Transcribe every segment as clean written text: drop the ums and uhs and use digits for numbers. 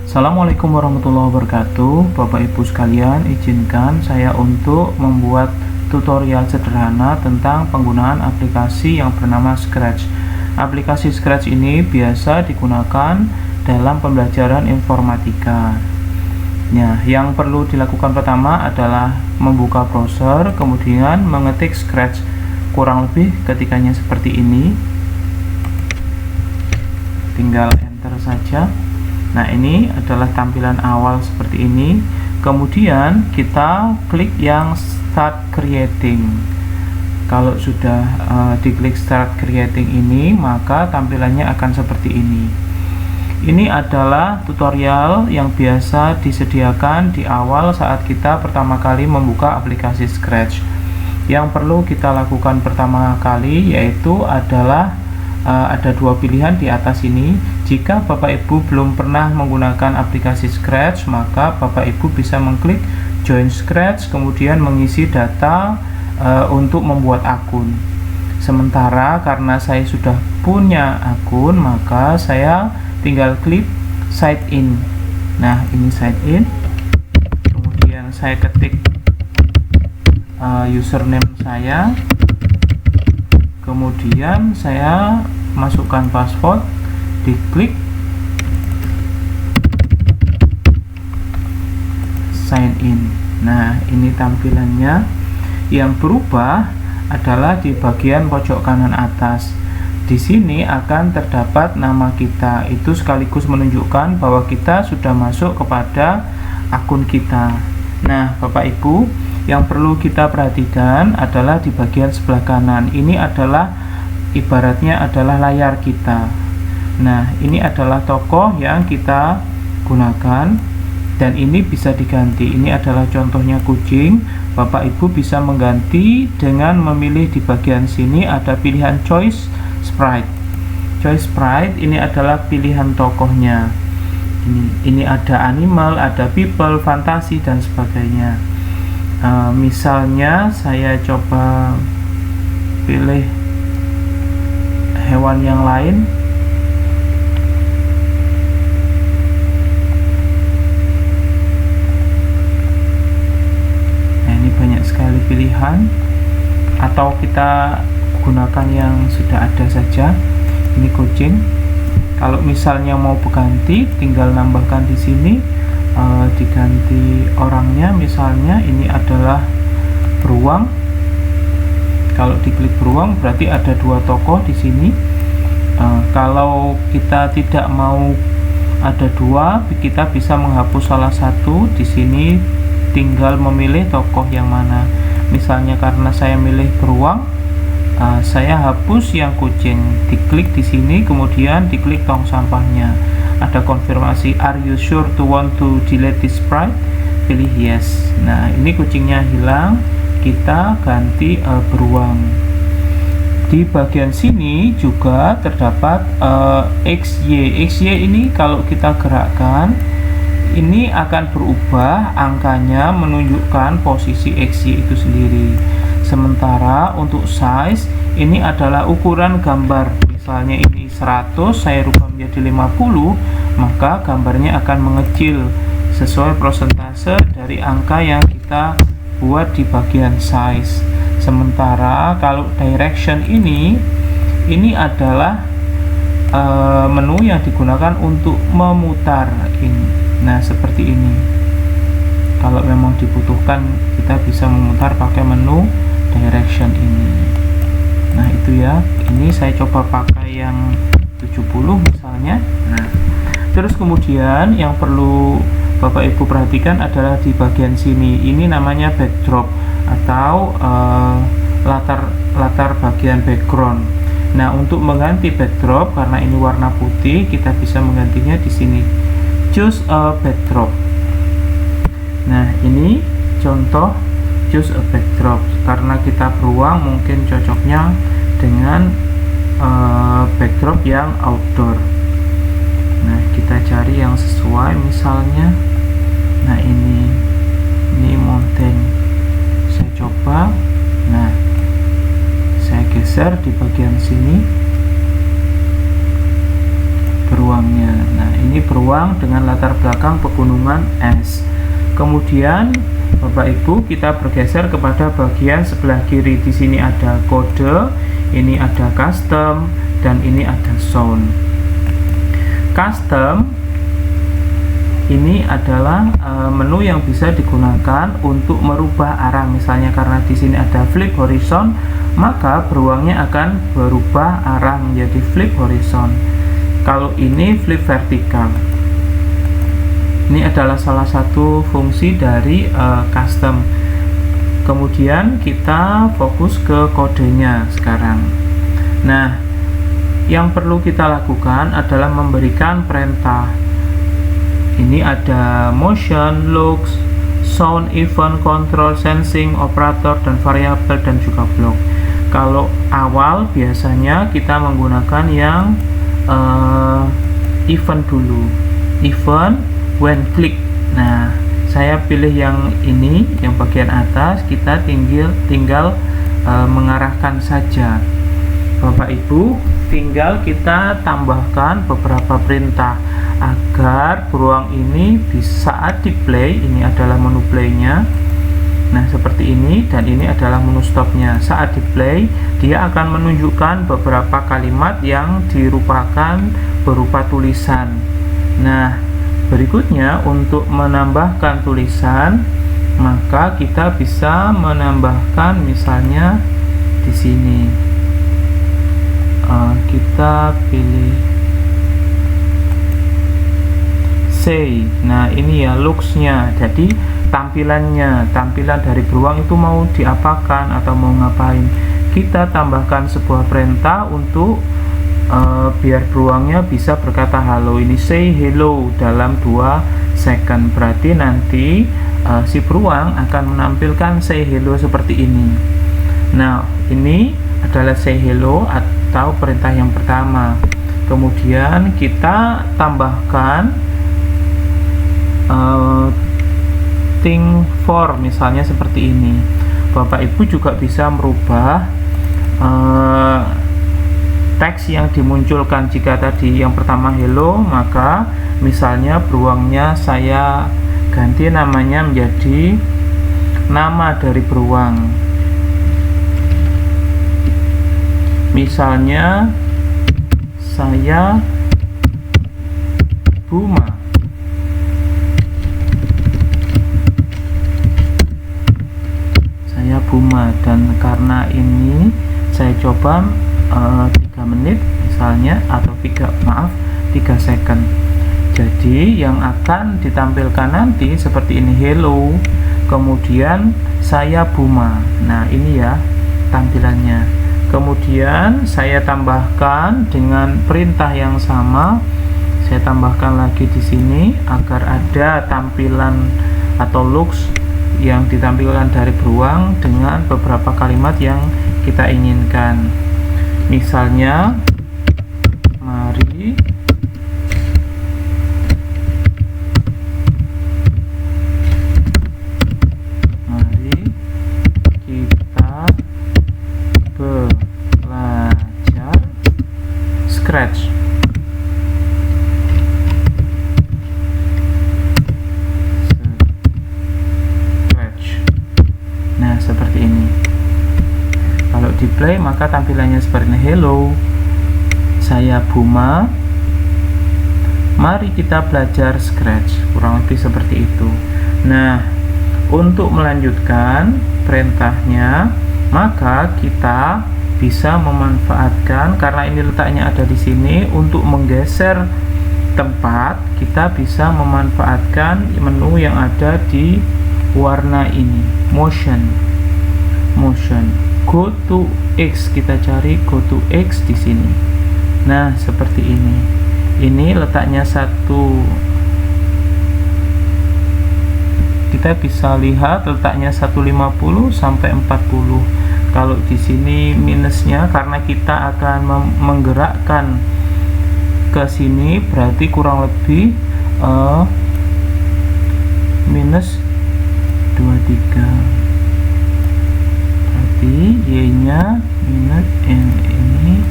Assalamualaikum warahmatullahi wabarakatuh. Bapak Ibu sekalian, izinkan saya untuk membuat tutorial sederhana tentang penggunaan aplikasi yang bernama Scratch. Aplikasi Scratch ini biasa digunakan dalam pembelajaran informatika. Nah, yang perlu dilakukan pertama adalah membuka browser, kemudian mengetik Scratch. Kurang lebih ketikanya seperti ini. Tinggal enter saja. Nah, ini adalah tampilan awal seperti ini. Kemudian kita klik yang Start Creating. Kalau sudah diklik Start Creating ini, maka tampilannya akan seperti ini. Ini adalah tutorial yang biasa disediakan di awal saat kita pertama kali membuka aplikasi Scratch. Yang perlu kita lakukan pertama kali yaitu adalah ada dua pilihan di atas ini. Jika Bapak Ibu belum pernah menggunakan aplikasi Scratch, maka Bapak Ibu bisa mengklik Join Scratch, kemudian mengisi data untuk membuat akun. Sementara karena saya sudah punya akun, maka saya tinggal klik Sign In. Nah, ini Sign In. Kemudian saya ketik username saya. Kemudian saya masukkan password, diklik sign in. Nah, ini tampilannya. Yang berubah adalah di bagian pojok kanan atas. Di sini akan terdapat nama kita. Itu sekaligus menunjukkan bahwa kita sudah masuk kepada akun kita. Nah, Bapak Ibu, yang perlu kita perhatikan adalah di bagian sebelah kanan. Ini adalah ibaratnya adalah layar kita. Nah, ini adalah tokoh yang kita gunakan dan ini bisa diganti. Ini adalah contohnya kucing. Bapak Ibu bisa mengganti dengan memilih di bagian sini ada pilihan Choice Sprite. Choice Sprite ini adalah pilihan tokohnya. Ini ada animal, ada people, fantasi dan sebagainya. Misalnya saya coba pilih hewan yang lain. Nah, ini banyak sekali pilihan, atau kita gunakan yang sudah ada saja. Ini kucing. Kalau misalnya mau berganti, tinggal nambahkan di sini. Diganti orangnya, misalnya ini adalah beruang. Kalau diklik beruang berarti ada dua tokoh di sini. Kalau kita tidak mau ada dua, kita bisa menghapus salah satu. Di sini tinggal memilih tokoh yang mana. Misalnya karena saya milih beruang, saya hapus yang kucing. Diklik di sini, kemudian diklik tong sampahnya. Ada konfirmasi, are you sure to want to delete this sprite? Pilih yes. Nah, ini kucingnya hilang, kita ganti beruang. Di bagian sini juga terdapat XY. XY ini kalau kita gerakkan, ini akan berubah angkanya menunjukkan posisi XY itu sendiri. Sementara untuk size, ini adalah ukuran gambar. Misalnya ini 100, saya rubah menjadi 50, maka gambarnya akan mengecil sesuai persentase dari angka yang kita buat di bagian size. Sementara kalau direction ini adalah menu yang digunakan untuk memutar ini. Nah, seperti ini. Kalau memang dibutuhkan, kita bisa memutar pakai menu direction ini. Nah, itu ya. Ini saya coba pakai yang 70 misalnya. Nah, terus kemudian yang perlu Bapak Ibu perhatikan adalah di bagian sini. Ini namanya backdrop atau latar bagian background. Nah, untuk mengganti backdrop, karena ini warna putih, kita bisa menggantinya di sini. Choose a backdrop. Nah, ini contoh choose a backdrop. Karena kita beruang, mungkin cocoknya dengan backdrop yang outdoor. Nah, kita cari yang sesuai, misalnya nah ini mountain. Saya coba. Nah, saya geser di bagian sini beruangnya. Nah, ini sini beruang dengan latar belakang pegunungan es. Kemudian Bapak Ibu, kita bergeser kepada bagian sebelah kiri. Di sini ada kode, ini ada custom, dan ini ada sound. Custom ini adalah menu yang bisa digunakan untuk merubah arah. Misalnya karena di sini ada flip horizon, maka beruangnya akan berubah arah menjadi flip horizon. Kalau ini flip vertikal. Ini adalah salah satu fungsi dari custom. Kemudian kita fokus ke kodenya sekarang. Nah, yang perlu kita lakukan adalah memberikan perintah. Ini ada motion, looks, sound, event, control, sensing, operator, dan variabel, dan juga block. Kalau awal biasanya kita menggunakan yang event dulu. Event when click. Nah, saya pilih yang ini, yang bagian atas. Kita tinggal mengarahkan saja. Bapak Ibu, tinggal kita tambahkan beberapa perintah agar beruang ini saat di play, ini adalah menu playnya. Nah, seperti ini, dan ini adalah menu stopnya. Saat di play, dia akan menunjukkan beberapa kalimat yang dirupakan berupa tulisan. Nah, berikutnya untuk menambahkan tulisan, maka kita bisa menambahkan misalnya di sini. Kita pilih say. Nah, ini ya looks-nya. Jadi tampilan dari beruang itu mau diapakan atau mau ngapain. Kita tambahkan sebuah perintah untuk biar beruangnya bisa berkata halo. Ini say hello dalam 2 second. Berarti nanti si beruang akan menampilkan say hello seperti ini. Nah, ini adalah say hello atau perintah yang pertama. Kemudian kita tambahkan think for, misalnya seperti ini. Bapak Ibu juga bisa merubah teks yang dimunculkan. Jika tadi yang pertama hello, maka misalnya beruangnya saya ganti namanya menjadi nama dari beruang. Misalnya saya Buma. Saya Buma, dan karena ini saya coba 3 menit misalnya, atau 3 second. Jadi yang akan ditampilkan nanti seperti ini, hello, kemudian saya Buma. Nah, ini ya tampilannya. Kemudian saya tambahkan dengan perintah yang sama. Saya tambahkan lagi di sini agar ada tampilan atau looks yang ditampilkan dari beruang dengan beberapa kalimat yang kita inginkan. Misalnya, mari kita belajar scratch. Nah, seperti ini. Kalau di play maka tampilannya seperti ini, hello, saya Buma, mari kita belajar scratch. Kurang lebih seperti itu. Nah, untuk melanjutkan perintahnya, maka kita bisa memanfaatkan, karena ini letaknya ada di sini, untuk menggeser tempat. Kita bisa memanfaatkan menu yang ada di warna ini, motion. Go to X, kita cari go to X di sini. Nah, seperti ini. Ini letaknya 1. Kita bisa lihat letaknya 150 sampai 40. Kalau di sini minusnya karena kita akan menggerakkan ke sini, berarti kurang lebih minus 23. Berarti Y-nya minus ini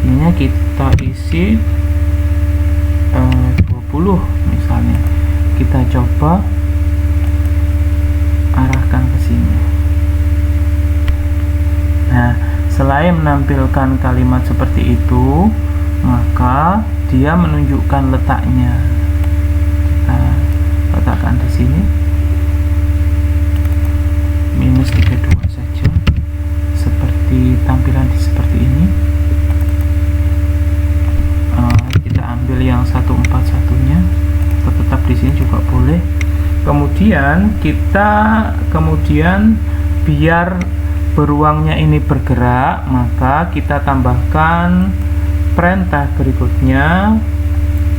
Y-nya kita isi 20 misalnya. Kita coba arahkan ke sini. Nah, selain menampilkan kalimat seperti itu, maka dia menunjukkan letaknya. Kita letakkan di sini -32 saja, seperti tampilan seperti ini. Kita ambil yang 141-nya, tetap di sini juga boleh. Kemudian biar beruangnya ini bergerak, maka kita tambahkan perintah berikutnya,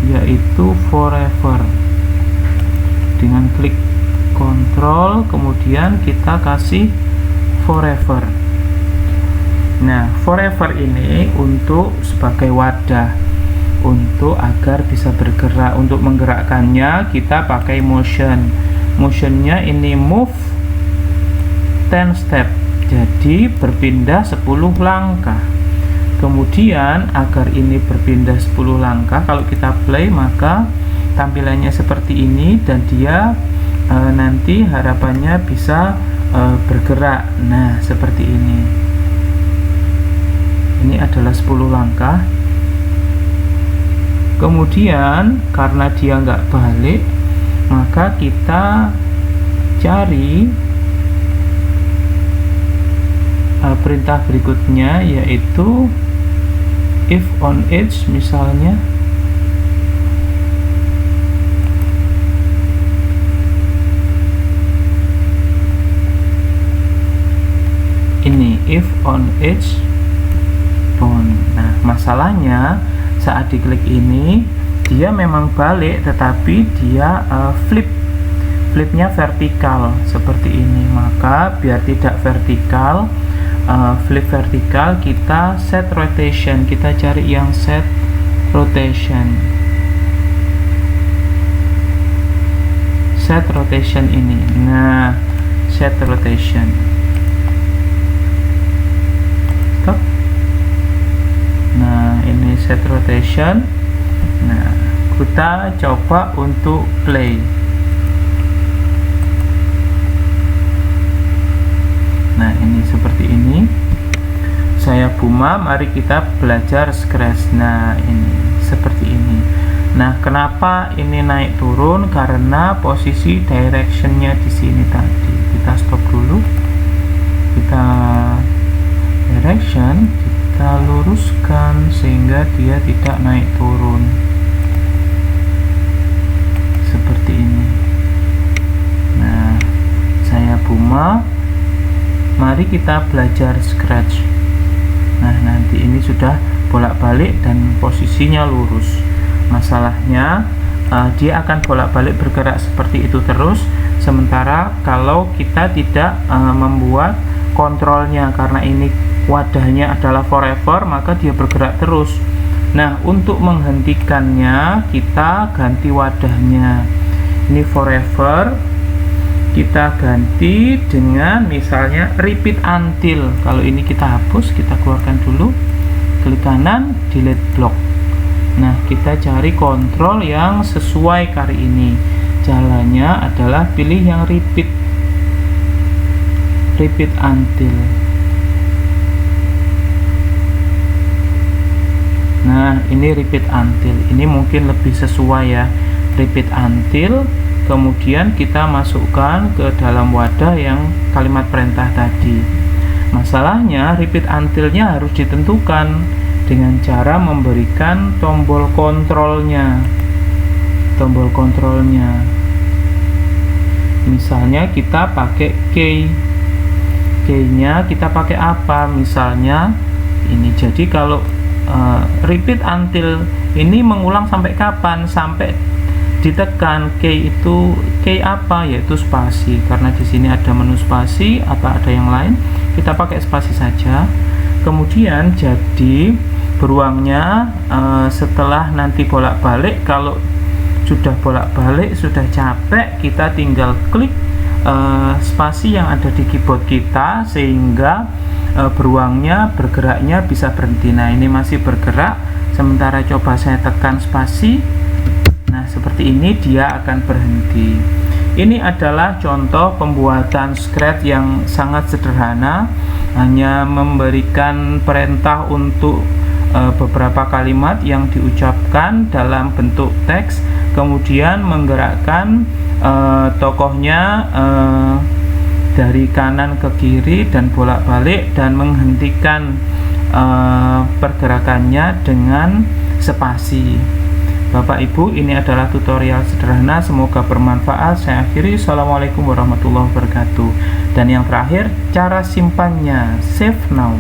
yaitu forever. Dengan klik kontrol, kemudian kita kasih forever. Nah, forever ini untuk sebagai wadah, untuk agar bisa bergerak. Untuk menggerakkannya kita pakai motionnya ini move 10 step, jadi berpindah 10 langkah. Kemudian agar ini berpindah 10 langkah, kalau kita play maka tampilannya seperti ini, dan dia nanti harapannya bisa bergerak. Nah, seperti ini. Ini adalah 10 langkah. Kemudian karena dia nggak balik, maka kita cari perintah berikutnya, yaitu if on edge misalnya. Ini if on edge down. Nah, masalahnya saat diklik ini dia memang balik, tetapi dia flipnya vertikal seperti ini. Maka biar tidak vertikal, flip vertikal, kita set rotation. Kita cari yang set rotation. Set rotation ini. Nah, set rotation. Stop. Nah, ini set rotation. Nah, kita coba untuk play. Nah, ini seperti ini. Saya Buma, mari kita belajar scratch. Nah, ini seperti ini. Nah, kenapa ini naik turun? Karena posisi directionnya di sini tadi. Kita stop dulu. Kita direction, kita luruskan sehingga dia tidak naik turun seperti ini. Nah, saya Buma, mari kita belajar scratch. Nah, nanti ini sudah bolak-balik dan posisinya lurus. Masalahnya dia akan bolak-balik bergerak seperti itu terus, sementara kalau kita tidak membuat kontrolnya, karena ini wadahnya adalah forever, maka dia bergerak terus. Nah, untuk menghentikannya kita ganti wadahnya. Ini forever, kita ganti dengan misalnya repeat until. Kalau ini kita hapus, kita keluarkan dulu, klik kanan, delete block. Nah, kita cari kontrol yang sesuai kali ini. Jalannya adalah pilih yang repeat until. Nah, ini repeat until. Ini mungkin lebih sesuai ya. Repeat until. Kemudian kita masukkan ke dalam wadah yang kalimat perintah tadi. Masalahnya repeat until-nya harus ditentukan dengan cara memberikan tombol kontrolnya. Tombol kontrolnya. Misalnya kita pakai key. Key-nya kita pakai apa? Misalnya ini. Jadi kalau repeat until ini mengulang sampai kapan? Sampai ditekan key itu, key apa? Yaitu spasi. Karena di sini ada menu spasi, apa ada yang lain? Kita pakai spasi saja. Kemudian jadi beruangnya setelah nanti bolak-balik, kalau sudah bolak-balik, sudah capek, kita tinggal klik spasi yang ada di keyboard kita sehingga beruangnya bergeraknya bisa berhenti. Nah, ini masih bergerak, sementara coba saya tekan spasi. Nah, seperti ini dia akan berhenti. Ini adalah contoh pembuatan Scratch yang sangat sederhana, hanya memberikan perintah untuk beberapa kalimat yang diucapkan dalam bentuk teks, kemudian menggerakkan tokohnya dari kanan ke kiri dan bolak-balik, dan menghentikan pergerakannya dengan spasi. Bapak Ibu, ini adalah tutorial sederhana, semoga bermanfaat. Saya akhiri, assalamualaikum warahmatullahi wabarakatuh. Dan yang terakhir, cara simpannya, save now.